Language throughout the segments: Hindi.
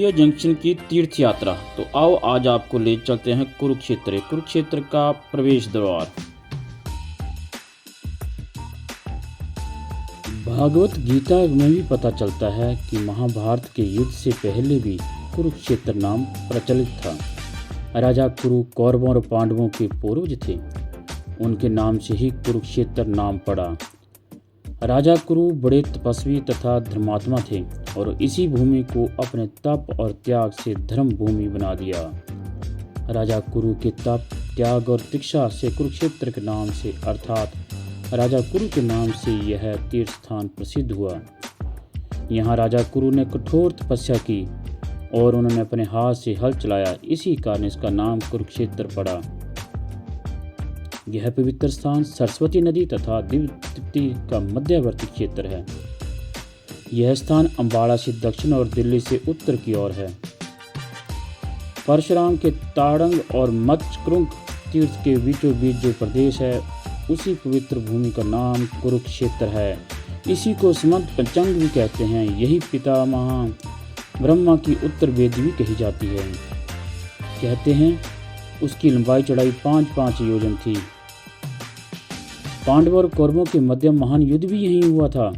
इंडिया जंक्शन की तीर्थ यात्रा। तो आओ आज आपको ले चलते हैं कुरुक्षेत्र का प्रवेश द्वार। भागवत गीता में भी पता चलता है कि महाभारत के युद्ध से पहले भी कुरुक्षेत्र नाम प्रचलित था। राजा कुरु कौरवों और पांडवों के पूर्वज थे, उनके नाम से ही कुरुक्षेत्र नाम पड़ा। राजा कुरु बड़े तपस्वी तथा धर्मात्मा थे और इसी भूमि को अपने तप और त्याग से धर्म भूमि बना दिया। राजा कुरु के तप, त्याग और दीक्षा से कुरुक्षेत्र के नाम से अर्थात राजा कुरु के नाम से यह तीर्थ स्थान प्रसिद्ध हुआ। यहाँ राजा कुरु ने कठोर तपस्या की और उन्होंने अपने हाथ से हल चलाया, इसी कारण इसका नाम कुरुक्षेत्र पड़ा। यह पवित्र स्थान सरस्वती नदी तथा दिव्य तृप्ति का मध्यवर्ती क्षेत्र है। यह स्थान अम्बाड़ा से दक्षिण और दिल्ली से उत्तर की ओर है। परशुराम के ताड़ंग और मत्स्यकृंग तीर्थ के बीचों बीच जो प्रदेश है, उसी पवित्र भूमि का नाम कुरुक्षेत्र है। इसी को समंत पंचांग भी कहते हैं। यही पितामह ब्रह्मा की उत्तर वेदी भी कही जाती है। कहते हैं उसकी लंबाई चौड़ाई 5-5 योजन थी। पांडवों और कौरवों के मध्य महान युद्ध भी यहीं हुआ था।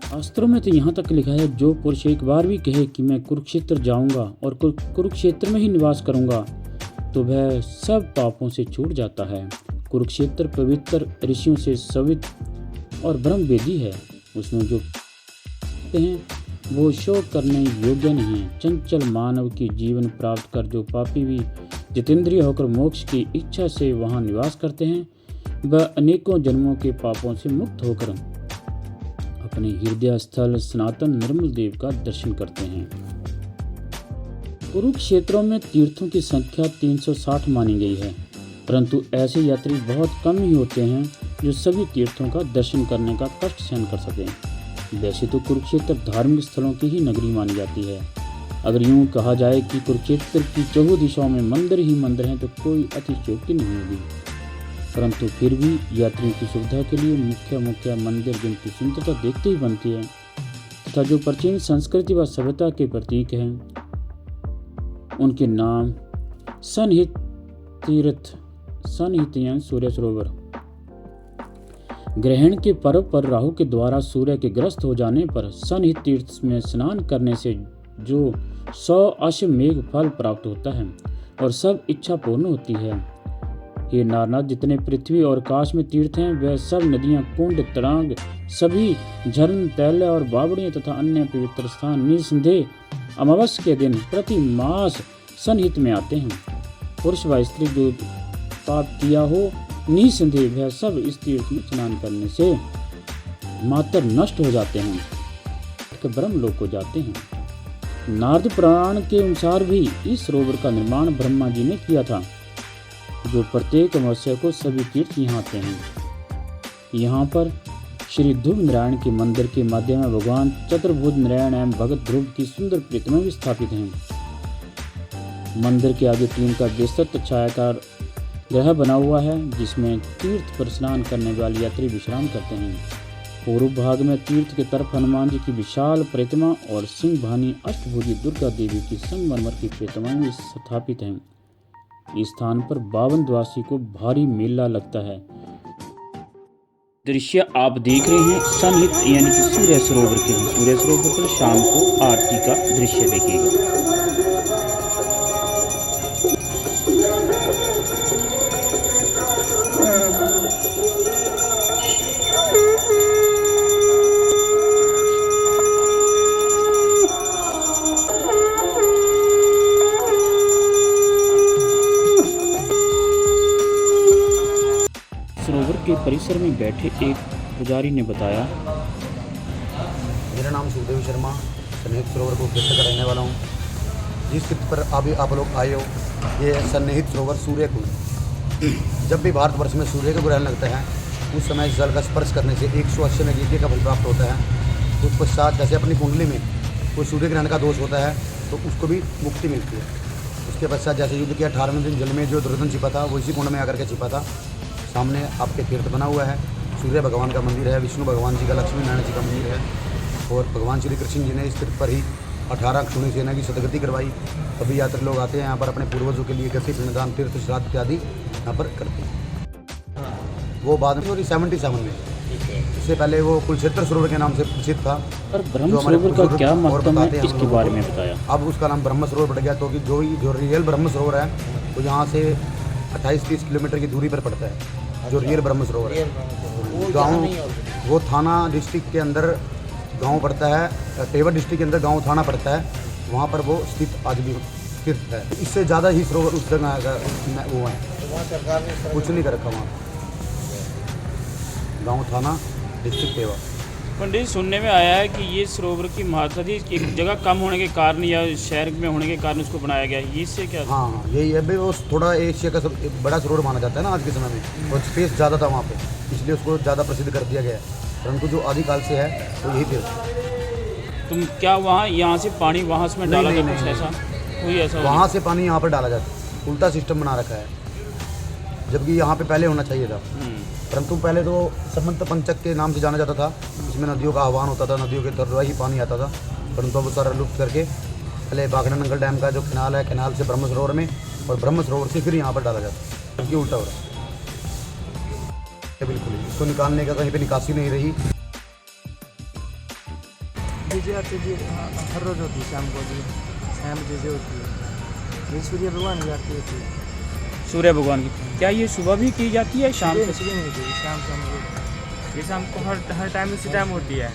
शास्त्रों में तो यहाँ तक लिखा है, जो पुरुष एक बार भी कहे कि मैं कुरुक्षेत्र जाऊंगा और कुरुक्षेत्र में ही निवास करूंगा, तो वह सब पापों से छूट जाता है। कुरुक्षेत्र पवित्र ऋषियों से सवित और ब्रह्म वेदी है। उसमें जो हैं वो शोक करने योग्य नहीं है। चंचल मानव की जीवन प्राप्त कर जो पापी भी जितेंद्रिय होकर मोक्ष की इच्छा से वहाँ निवास करते हैं, वह अनेकों जन्मों के पापों से मुक्त होकर अपने हृदय स्थल सनातन निर्मल देव का दर्शन करते हैं। कुरुक्षेत्रों में तीर्थों की संख्या 360 मानी गई है, परंतु ऐसे यात्री बहुत कम ही होते हैं जो सभी तीर्थों का दर्शन करने का कष्ट सहन कर सकें। वैसे तो कुरुक्षेत्र धार्मिक स्थलों की ही नगरी मानी जाती है। अगर यूं कहा जाए कि कुरुक्षेत्र की चौहों दिशाओं में मंदिर ही मंदिर हैं, तो कोई अतिशयोक्ति नहीं होगी। परंतु फिर भी यात्रियों की सुविधा के लिए मुख्य मंदिर जिनकी सुंदरता देखते ही बनती है तथा जो प्राचीन संस्कृति व सभ्यता के प्रतीक हैं, उनके नाम सनहित तीर्थ, सनहित सूर्य सरोवर। ग्रहण के पर्व पर राहु के द्वारा सूर्य के ग्रस्त हो जाने पर सनहित तीर्थ में स्नान करने से जो 100 अश्वमेघ फल प्राप्त होता है और सब इच्छा पूर्ण होती है। हे नारनाथ, जितने पृथ्वी और आकाश में तीर्थ हैं, वह सब नदियां, कुंड, तड़ाग, सभी झरन, तैल और बावड़ियां तथा अन्य पवित्र स्थान निसंदेह अमावस्या के दिन प्रति मास सनहित में आते हैं। पुरुष व स्त्री जो पाप किया हो, निसंदेह वह सब इस तीर्थ में स्नान करने से मात्र नष्ट हो जाते हैं, ब्रह्म लोक को जाते हैं। नारद पुराण के अनुसार भी इस सरोवर का निर्माण ब्रह्मा जी ने किया था, जो प्रत्येक अमावस्या को सभी तीर्थ यहाँ आते हैं। यहाँ पर श्री ध्रुव नारायण के मंदिर के माध्यम में भगवान चतुर्भुज नारायण एवं भगत ध्रुव की सुंदर प्रतिमा भी स्थापित है। मंदिर के आगे टीम का विस्तृत छायाकार ग्रह बना हुआ है, जिसमें तीर्थ पर स्नान करने वाले यात्री विश्राम करते हैं। पूर्व भाग में तीर्थ के तरफ हनुमान जी की विशाल प्रतिमा और सिंह भानी अष्टभुजी दुर्गा देवी की संगमरमर की प्रतिमाएं स्थापित हैं। इस स्थान पर 52 द्वासी को भारी मेला लगता है। दृश्य आप देख रहे हैं सनहित यानी कि सूर्य सरोवर के हैं। सूर्य सरोवर पर शाम को आरती का दृश्य देखिएगा। सरोवर के परिसर में बैठे एक पुजारी ने बताया, मेरा नाम सुखदेव शर्मा, सन्निहित सरोवर को उपस्थित का रहने वाला हूँ। जिस तीर्थ पर अभी आप लोग आए हो, ये है सन्निहित सरोवर सूर्य कुंड। जब भी भारतवर्ष में सूर्य का ग्रहण लगता है, उस समय इस जल का स्पर्श करने से 180 यज्ञ का फल प्राप्त होता है। उस पश्चात जैसे अपनी कुंडली में कोई सूर्य ग्रहण का दोष होता है, तो उसको भी मुक्ति मिलती है। उसके पश्चात जैसे युद्ध के 18वें दिन जल में जो दुर्योधन छिपा था, वो इसी कुंड में आकर के छिपा था। सामने आपके तीर्थ बना हुआ है, सूर्य भगवान का मंदिर है, विष्णु भगवान जी का, लक्ष्मी नारायण जी का मंदिर है और भगवान श्री कृष्ण जी ने इस तीर्थ पर ही 18 क्षुणी सेना की सदगति करवाई। सभी यात्री लोग आते हैं यहाँ पर अपने पूर्वजों के लिए गति पिंडदान तीर्थ श्राद्ध इत्यादि यहाँ पर करते हैं। वो बाद में 77 में, इससे पहले वो कुलक्षेत्र सरोवर के नाम से प्रसिद्ध था। और ब्रह्म सरोवर का क्या महत्व है, इसके बारे में बताया। अब उसका नाम ब्रह्म सरोवर पड़ गया, तो कि जो रियल ब्रह्म सरोवर है वो यहाँ से 28-30 किलोमीटर की दूरी पर पड़ता है। जो रियल ब्रह्म सरोवर है गाँव, वो थाना डिस्ट्रिक्ट के अंदर गांव पड़ता है, पेवर डिस्ट्रिक्ट के अंदर गांव थाना पड़ता है, वहाँ पर वो स्थित आज भी स्थित है। इससे ज़्यादा ही सरोवर उस जगह का वो है, कुछ नहीं कर रखा वहाँ। गांव थाना डिस्ट्रिक्ट पेवर। पंडित, सुनने में आया है कि ये सरोवर की महत्ता थी, एक जगह कम होने के कारण या शहर में होने के कारण उसको बनाया गया है, इससे क्या? हाँ, यही है भाई, वो थोड़ा एशिया का बड़ा सरोवर माना जाता है ना आज के समय में, और स्पेस ज़्यादा था वहाँ पे, इसलिए उसको ज़्यादा प्रसिद्ध कर दिया गया है। परंतु जो आदिकाल से है तो यही तीर्थ। तुम क्या वहाँ यहाँ से पानी वहाँ से में डाला गया कुछ ऐसा कोई ऐसा? वहाँ से पानी यहाँ पर डाला जाता है, उल्टा सिस्टम बना रखा है, जबकि यहाँ पे पहले होना चाहिए था। परंतु पहले तो समंत पंचक के नाम से जाना जाता था, इसमें नदियों का आह्वान होता था, नदियों के तरवा ही पानी आता था। परंतु अब सारा लुप्त करके पहले बागड़ा नंगल डैम का जो कैनाल है, कैनाल से ब्रह्म सरोवर में, और ब्रह्म सरोवर से फिर यहाँ पर डाला जाता है, जबकि उल्टा हो रहा है। बिल्कुल इसको निकालने का कहीं पे निकासी नहीं रही। डीजे आते जी हर रोज होती है, शाम को जी शाम डीजे होती है, ये सूर्य भगवान की आरती होती है। सूर्य भगवान की क्या ये सुबह भी की जाती है, शाम को? सुबह नहीं होती, शाम को ये शाम को हर टाइम उसी टाइम होती है।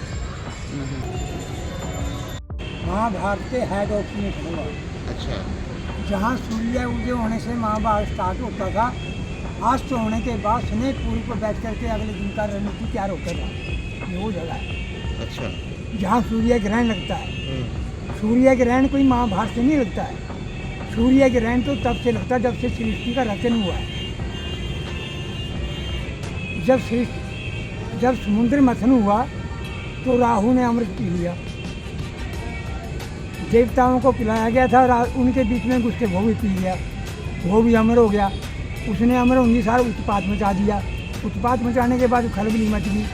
महाभारत के हेड ऑफ हुआ। अच्छा, जहाँ सूर्य उदय होने से महाभारत स्टार्ट होता था, अस्त होने के बाद स्नेहपुरी को बैठ करके अगले दिन का रणनीति तैयार होकर रहा, ये वो जगह है। अच्छा, जहाँ सूर्य ग्रहण लगता है। सूर्य ग्रहण कोई महाभारत से नहीं लगता है, सूर्य ग्रहण तो तब से लगता है जब से सृष्टि का रचन हुआ है। जब समुद्र मंथन हुआ तो राहु ने अमृत पी लिया, देवताओं को पिलाया गया था, उनके बीच में घुस के वो भी पी लिया, वो भी अमर हो गया। उसने अमर होंगी सारा उत्पात मचा दिया। उत्पात मचाने के बाद खलबली मच गई।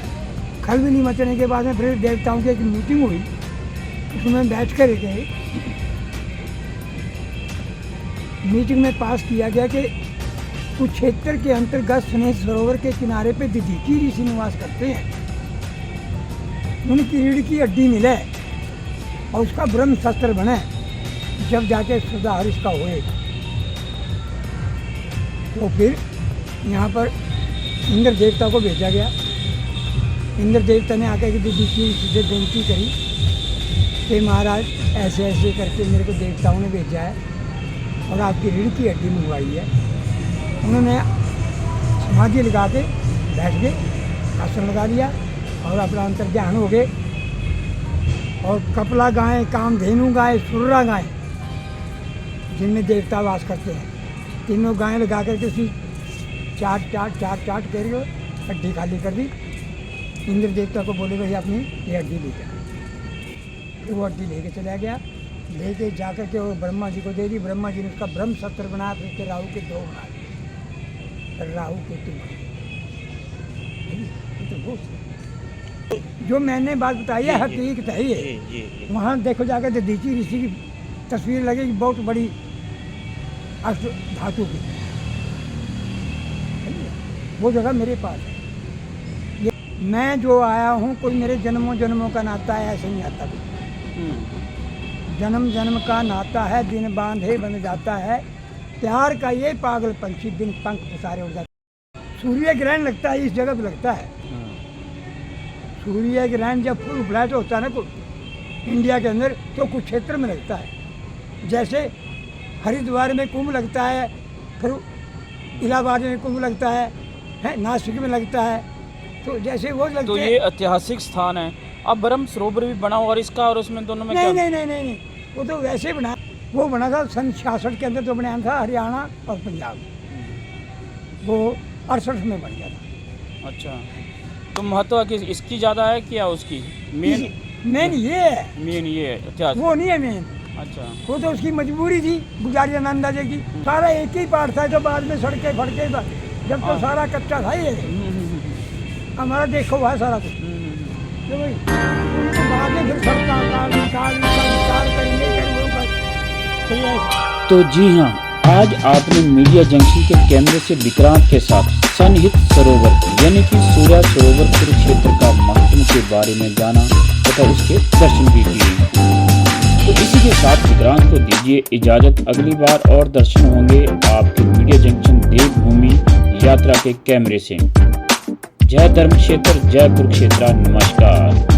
खलबली मचने के बाद में फिर देवताओं की एक मीटिंग हुई, उसमें बैठ कर के मीटिंग में पास किया गया कि कुछ क्षेत्र के अंतर्गत स्नेह सरोवर के किनारे पे दधीची ऋषि निवास करते हैं, उनकी रीढ़ की हड्डी मिले और उसका ब्रह्म शस्त्र बने, जब जाके सुधार इसका होए। तो फिर यहाँ पर इंद्र देवता को भेजा गया। इंद्र देवता ने आकर के दधीची ऋषि से विनती करी कि महाराज ऐसे ऐसे करके मेरे को देवताओं ने भेजा है और आपकी रीढ़ की हड्डी मंगवाई है। उन्होंने समाधि लगा के बैठ गए, आसन लगा लिया और अपना अंतर ध्यान हो गए। और कपला गाय, कामधेनु गाय, सुर्रा गाय, जिनमें देवता वास करते हैं, तीनों गायें लगा करके उसकी चाट करके हड्डी खाली कर दी। इंद्र देवता को बोले भाई अपनी ये हड्डी ले जा, तो वो हड्डी लेके चला गया। लेके जाकर के वो ब्रह्मा जी को दे दी। ब्रह्मा जी ने उसका ब्रह्म शस्त्र बनाया, फिर उसके राहु के 2 बना दिए, राहु के 2 बने। तो जो मैंने बात बताई है हकीकत है ये। वहाँ देखो जाकर दधीची ऋषि की तस्वीर लगेगी, बहुत बड़ी अष्ट धातु की, वो जगह मेरे पास है। ये मैं जो आया हूँ, कोई मेरे जन्मों का नाता है ऐसे नहीं आता कोई। जन्म का नाता है, दिन बांधे बन जाता है, प्यार का ये पागल पंछी दिन पंख पसारे उड़ जाता है। सूर्य ग्रहण लगता है इस जगह पे लगता है। सूर्य ग्रहण जब फुल फ्लैट होता है ना इंडिया के अंदर, तो कुछ क्षेत्र में लगता है। जैसे हरिद्वार में कुंभ लगता है, फिर इलाहाबाद में कुंभ लगता है, नासिक में लगता है, तो जैसे वो लगता है। तो ये ऐतिहासिक स्थान है। अब ब्रह्म सरोवर भी बना और इसका और उसमें दोनों में नहीं, वो तो वैसे बना, वो बना था सन 66 के अंदर, तो बनाया था हरियाणा और पंजाब, वो 68 में बन गया था। अच्छा, तो महत्व कि इसकी ज़्यादा है क्या उसकी? मेन ये है, मेन ये इतिहास, वो नहीं है मेन। अच्छा, वो तो उसकी मजबूरी थी गुजारिया नंदा जी की। सारा एक ही पार्ट था, तो बाद में सड़के फड़के, जब तो सारा कच्चा था ये। हमारा देखो हुआ सारा कुछ, तो भाई बाद में फिर सरकार निकाल बताइए। तो जी हाँ, आज आपने मीडिया जंक्शन के कैमरे से विक्रांत के साथ सन्निहित सरोवर यानी कि सूर्या सरोवर कुरुक्षेत्र का महत्व के बारे में जाना तथा उसके दर्शन भी किए। तो इसी के साथ विक्रांत को दीजिए इजाजत। अगली बार और दर्शन होंगे आपके मीडिया जंक्शन देवभूमि यात्रा के कैमरे से। जय धर्म क्षेत्र, जय कुरुक्षेत्र, नमस्कार।